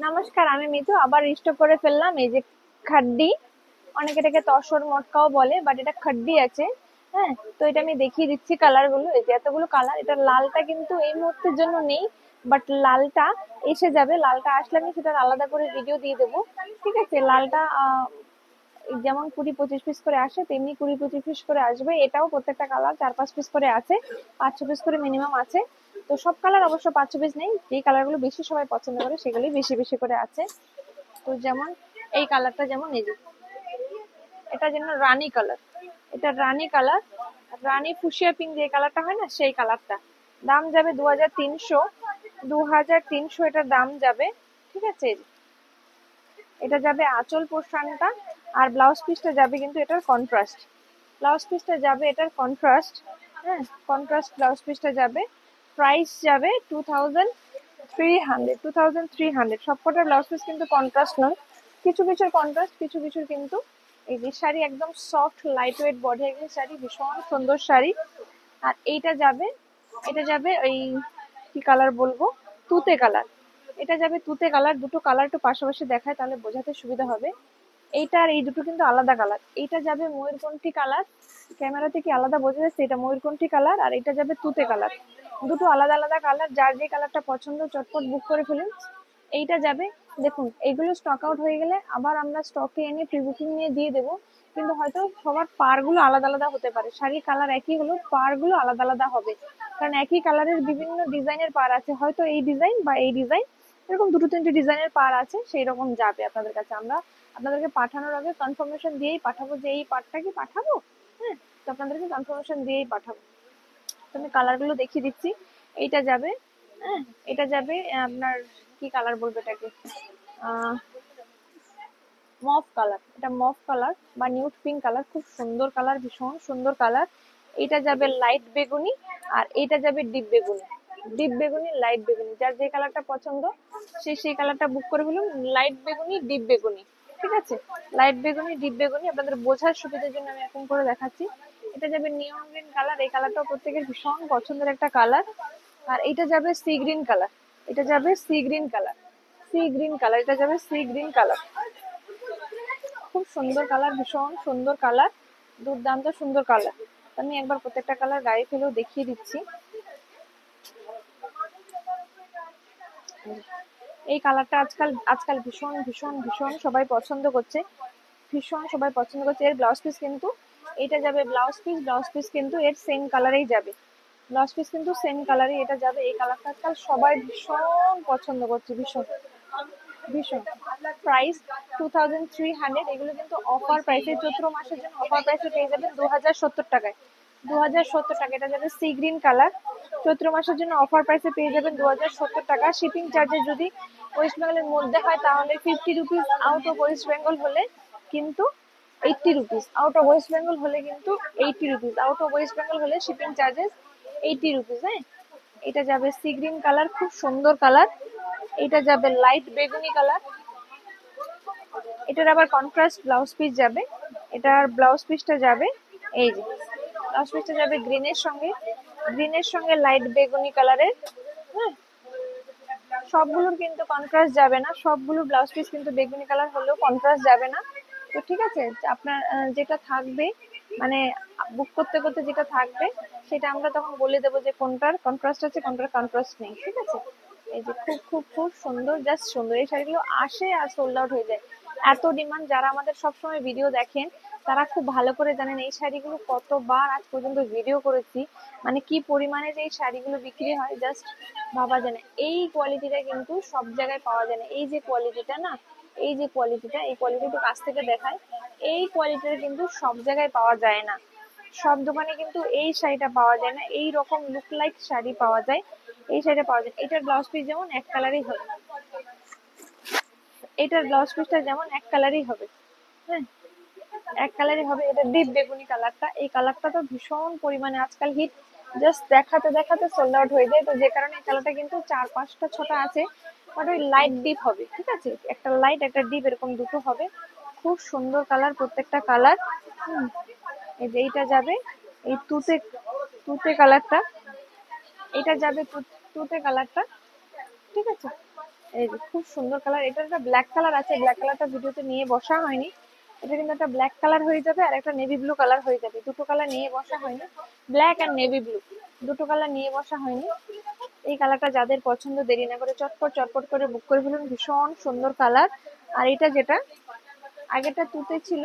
নমস্কার, আমি মিতু আবার রিস্টক করে ফেললাম। এই যে খাড্ডি, অনেকে এটাকে তসর মটকাও বলে, বাট এটা খাড্ডি আছে। হ্যাঁ, তো এটা আমি দেখিয়ে দিচ্ছি কালার গুলো। এই যে এতগুলো কালার, এটা লালটা কিন্তু এই মুহূর্তের জন্য নেই, বাট লালটা এসে যাবে। লালটা আসলে আমি সেটার আলাদা করে ভিডিও দিয়ে দেবো। ঠিক আছে, লালটা যেমন 20-25 পিস করে আসে, তেমনি 20-25 পিস করে আসবে। এটাও প্রত্যেকটা কালার 4-5 পিস করে আছে, 5-6 পিস করে মিনিমাম আছে। তো সব কালার অবশ্য 5-6 পিস নেই, যে কালার গুলো বেশি সবাই পছন্দ করে সেগুলোই বেশি বেশি করে আছে। তো যেমন এই কালারটা, যেমন এই যে এটা যেন রানী কালার, এটা রানী কালার, রানী ফুসিয়া পিঙ্ক যে কালারটা হয় না, সেই কালারটা। দাম যাবে 2300, 2300 এটার দাম যাবে। ঠিক আছে, এটা যাবে আঁচল পোর্শনটা, আর ব্লাউজ পিসটা যাবে কিন্তু এটার কন্ট্রাস্ট। ব্লাউজ পিসটা যাবে এটার কন্ট্রাস্ট। হ্যাঁ, কন্ট্রাস্ট ব্লাউজ পিসটা যাবে। প্রাইস যাবে 2300, 2300। সবকটা ব্লাউজ পিস কিন্তু কন্ট্রাস্ট নয়, কিছু কিছুর কন্ট্রাস্ট, কিছু কিছুর কিন্তু এই যে শাড়ি একদম সফট লাইট ওয়েট বডি একদম শাড়ি, ভীষণ সুন্দর শাড়ি। আর এইটা যাবে, এটা যাবে ওই কি কালার বলবো, তুতে কালার। এটা যাবে তুতে কালার। দুটো কালার একটু পাশাপাশি দেখায় তাহলে বোঝাতে সুবিধা হবে। এইটা আর এই দুটো কিন্তু আলাদা কালার। এইটা যাবে ময়ূরকণ্ঠী কালার, ক্যামেরাতে কি আলাদা বোঝা যাচ্ছে, এটা ময়ূরকণ্ঠী কালার। আর এটা যাবে তুতে কালার। দুটো আলাদা আলাদা কালার, যার যে কালারটা পছন্দ চটপট বুক করে ফেলুন। এইটা যাবে, দেখুন এইগুলো স্টক আউট হয়ে গেলে আবার আমরা স্টকে এনে প্রি বুকিং নিয়ে দিয়ে দেবো। কিন্তু হয়তো সবার পার গুলো আলাদা আলাদা হতে পারে, শাড়ির কালার একই হলো, পার গুলো আলাদা আলাদা হবে। কারণ একই কালারের বিভিন্ন ডিজাইনের পার আছে, হয়তো এই ডিজাইন বা এই ডিজাইন, এরকম দুটো তিনটে ডিজাইনের পার আছে, সেই রকম যাবে আপনাদের কাছে। আমরা আপনাদেরকে পাঠানোর আগে কনফার্মেশন দিয়েই পাঠাবো যে এই পার্টটা কি পাঠাবো। হ্যাঁ, তো আপনাদেরকে কনফার্মেশন দিয়েই পাঠাবো। তো আমি কালার গুলো দেখিয়ে দিচ্ছি। এইটা যাবে, হ্যাঁ, এটা যাবে আপনার কি কালার বলবো এটাকে, মফ কালার। এটা মফ কালার বা নিউড পিঙ্ক কালার, খুব সুন্দর কালার, ভীষণ সুন্দর কালার। এটা যাবে লাইট বেগুনি, আর এটা যাবে ডিপ বেগুনি। ডিপ বেগুনি, লাইট বেগুনি, যার যে কালারটা পছন্দ সে সেই কালারটা বুক করে ফেলুন। লাইট বেগুনি, ডিপ বেগুনি। ঠিক আছে, লাইট বেগুনি, ডিপ বেগুনি, আপনাদের বোঝার সুবিধার জন্য আমি এখন করে দেখাচ্ছি। এটা যাবে নিয়ন গ্রিন কালার, এই কালারটাও প্রত্যেকের ভীষণ পছন্দের একটা কালার। আর এটা যাবে সি গ্রিন কালার, এটা যাবে sea green colour, sea green colour, এটা যাবে সি গ্রিন কালার। খুব সুন্দর কালার, ভীষণ সুন্দর কালার, দুর্দান্ত সুন্দর কালার। আমি একবার প্রত্যেকটা কালার গায়ে ফেলেও দেখিয়ে দিচ্ছি। এই কালারটা আজকাল আজকাল ভীষণ ভীষণ ভীষণ সবাই পছন্দ করছে, ভীষণ সবাই পছন্দ করছে। এর ব্লাউজ পিস কিন্তু এটা যাবে, ব্লাউজ পিস, ব্লাউজ পিস কিন্তু এর সেম কালারেই যাবে। ব্লাউজ পিস কিন্তু সেম কালারই এটা যাবে। এই কালারটা আজকাল সবাই ভীষণ পছন্দ করছে, ভীষণ ভীষণ। প্রাইস 2300। এগুলো কিন্তু অফার প্রাইসে, চৈত্র মাসের জন্য অফার প্রাইসে পেয়ে যাবেন 2070 টাকায়। 2070 টাকা। এটা যাবে সি গ্রিন কালার, চৈত্র মাসের জন্য অফার প্রাইসে পেয়ে যাবেন 2070 টাকা। শিপিং চার্জেস যদি ওয়েস্ট বেঙ্গলের মধ্যে হয় তাহলে 50 rupees, out of West Bengal হলে কিন্তু 80 rupees, out of West Bengal হলে কিন্তু 80 rupees, out of West Bengal হলে শিপিং চার্জেস 80 রুপিস। হ্যাঁ, এটা যাবে সি গ্রিন কালার, খুব সুন্দর কালার। এটা যাবে লাইট বেগুনি কালার, এটার আবার কন্ট্রাস্ট ব্লাউজ পিস যাবে। এটার ব্লাউজ পিসটা যাবে এই যে, ব্লাউজ পিসটা যাবে গ্রিনের সঙ্গে, গ্রিনের সঙ্গে লাইট বেগুনি কালারের। হ্যাঁ, সবগুলোর কিন্তু কন্ট্রাস্ট যাবে না, সবগুলো ব্লাউজ পিস কিন্তু বেগুনি কালার হলেও কন্ট্রাস্ট যাবে না। তো ঠিক আছে, আপনার যেটা থাকবে, মানে বুক করতে করতে যেটা থাকবে সেটা আমরা তখন বলে দেবো যে কোনটার কন্ট্রাস্ট আছে, কোনটার কন্ট্রাস্ট নেই। ঠিক আছে, এই যে খুব খুব খুব সুন্দর, জাস্ট সুন্দর। এই শাড়িগুলো আসে আর সোল্ড আউট হয়ে যায়, এত ডিমান্ড। যারা আমাদের সবসময় ভিডিও দেখেন তারা খুব ভালো করে জানেন এই শাড়িগুলো কতবার আজ পর্যন্ত ভিডিও করেছি, মানে কি পরিমাণে যে এই শাড়িগুলো বিক্রি হয় জাস্ট ভাবা যায় না। এই কোয়ালিটিটা কিন্তু সব জায়গায় পাওয়া যায় না। এই যে কোয়ালিটিটা না, এই যে কোয়ালিটিটা, এই কোয়ালিটিটা কাছ থেকে দেখায়, এই কোয়ালিটিটা কিন্তু সব জায়গায় পাওয়া যায় না। সব দোকানে কিন্তু এই শাড়িটা পাওয়া যায় না, এই রকম লুক লাইক শাড়ি পাওয়া যায়, এই শাড়িটা পাওয়া যায়। এটার ব্লাউজ পিস যেমন এক কালারই হবে, এটার ব্লাউজ পিসটা যেমন এক কালারই হবে। হ্যাঁ, এক কালারই হবে। এটা ডিপ বেগুনি কালারটা, এই কালারটা তো ভীষণ পরিমাণে আজকাল হিট, জাস্ট দেখাতে দেখাতে সোল্ড আউট হয়ে যায়। তো যে কারণে এই কালারটা কিন্তু 4-5টা 6টা আছে, বাট ওই লাইট ডিপ হবে। ঠিক আছে, একটা লাইট একটা ডিপ এরকম দুটো হবে। খুব সুন্দর কালার প্রত্যেকটা কালার। এই যে এইটা যাবে এই তুতে, তুতে কালারটা, এটা যাবে তুতে কালারটা। ঠিক আছে, এই যে খুব সুন্দর কালার। এটা একটা ব্ল্যাক কালার আছে, ব্ল্যাক কালারটা ভিডিওতে নিয়ে বসা হয়নি। এটা কিন্তু একটা ব্ল্যাক কালার হয়ে যাবে আর একটা নেভি ব্লু কালার হয়ে যাবে, দুটো কালার নিয়ে বসা হয়নি। ব্ল্যাক আর নেভি ব্লু দুটো কালার নিয়ে বসা হয়নি। এই কালারটা যাদের পছন্দ দেরি না করে চটপট চটপট করে বুক করে ফেলুন, ভীষণ সুন্দর কালার। আর এটা যেটা আগেরটা তুতে ছিল,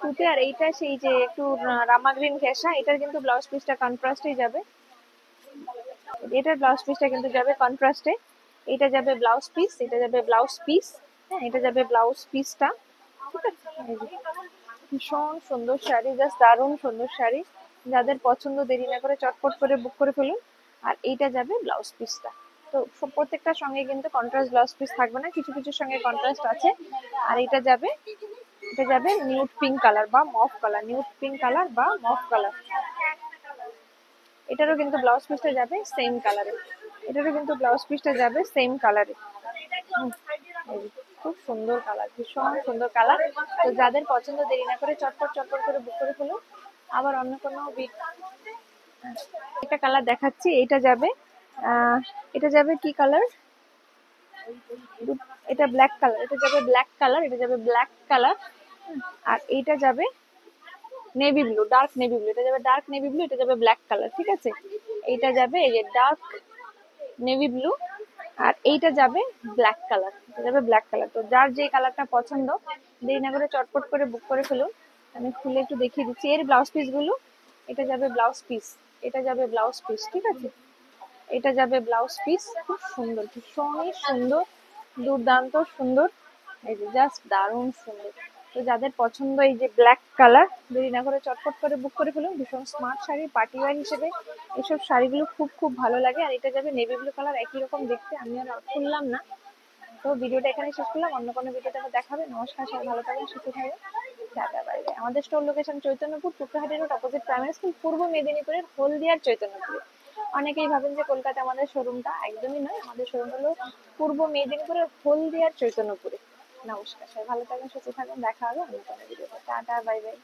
তুতে, আর এইটা সেই যে একটু রামা গ্রিন ঘেঁষা, এটার কিন্তু ব্লাউজ পিসটা কন্ট্রাস্টে যাবে। এটার ব্লাউজ পিসটা কিন্তু যাবে কন্ট্রাস্টে। এটা যাবে ব্লাউজ পিস, এটা যাবে ব্লাউজ পিস। হ্যাঁ, এটা যাবে ব্লাউজ পিসটা। ঠিক আছে, এই যে ভীষণ সুন্দর শাড়ি, জাস্ট দারুণ সুন্দর শাড়ি। যাদের পছন্দ দেরি না করে চটপট করে বুক করে ফেলুন। আর এইটা যাবে ব্লাউজ পিসটা। তো প্রত্যেকটার সঙ্গে কিন্তু কন্ট্রাস্ট ব্লাউজ পিস থাকবে না, কিছু কিছুর সঙ্গে কন্ট্রাস্ট আছে। আর এটা যাবে নিউড পিঙ্ক কালার বা mauve colour, nude pink colour বা মফ কালার। এটারও কিন্তু ব্লাউজ পিসটা যাবে সেম কালারে, এটারও কিন্তু ব্লাউজ পিসটা যাবে সেম কালারে। খুব সুন্দর কালার, ভীষণ সুন্দর কালার। তো যাদের পছন্দ দেরি না করে চটপট চটপট করে বুক করে ফেলুন। আবার অন্য কোনো একটা কালার দেখাচ্ছি, এটা যাবে এটা যাবে কি কালার, এটা ব্ল্যাক কালার, এটা যাবে ব্ল্যাক কালার, এটা যাবে ব্ল্যাক কালার। আর এইটা যাবে navy blue, dark navy blue, এটা যাবে ডার্ক নেভি ব্লু, এটা যাবে ব্ল্যাক কালার। ঠিক আছে, এইটা যাবে এই যে ডার্ক নেভি ব্লু, আর এইটা যাবে ব্ল্যাক কালার, এটা যাবে ব্ল্যাক কালার। তো যার যে কালারটা পছন্দ দেরি না করে চটপট করে বুক করে ফেলুন। আমি খুলে একটু দেখিয়ে দিচ্ছি এর ব্লাউজ পিস গুলো। এটা যাবে ব্লাউজ পিস, এটা যাবে ব্লাউজ পিস। ঠিক আছে, এটা যাবে ব্লাউজ পিস। খুব সুন্দর, ভীষণই সুন্দর, দুর্দান্ত সুন্দর, এই যে জাস্ট দারুণ সুন্দর। তো যাদের পছন্দ এই যে ব্ল্যাক কালার, দেরি না করে চটপট করে বুক করে ফেলুন। ভীষণ স্মার্ট শাড়ি, পার্টি ওয়্যার হিসেবে এইসব শাড়িগুলো খুব খুব ভালো লাগে। আর এটা যাবে নেভি ব্লু কালার, একই রকম দেখতে। আমি আর খুললাম না। তো ভিডিওটা এখানে শেষ করলাম, অন্য কোনো ভিডিওতে দেখাবে। নমস্কার, সবাই ভালো থাকবেন, সুস্থ থাকবেন। Tata, bye bye. আমাদের store location Chaitanyapur, Tukrahati road, opposite primary school, পূর্ব মেদিনীপুরের হলদিয়ার চৈতন্যপুরে। অনেকেই ভাবেন যে কলকাতা আমাদের শোরুমটা, একদমই নয়। আমাদের শোরুম হলো পূর্ব মেদিনীপুরের হলদিয়ার চৈতন্যপুরে। নমস্কার, সবাই ভালো থাকবেন, সুস্থ থাকবেন, দেখা হবে অন্য কোনো ভিডিওতে। Tata, bye by.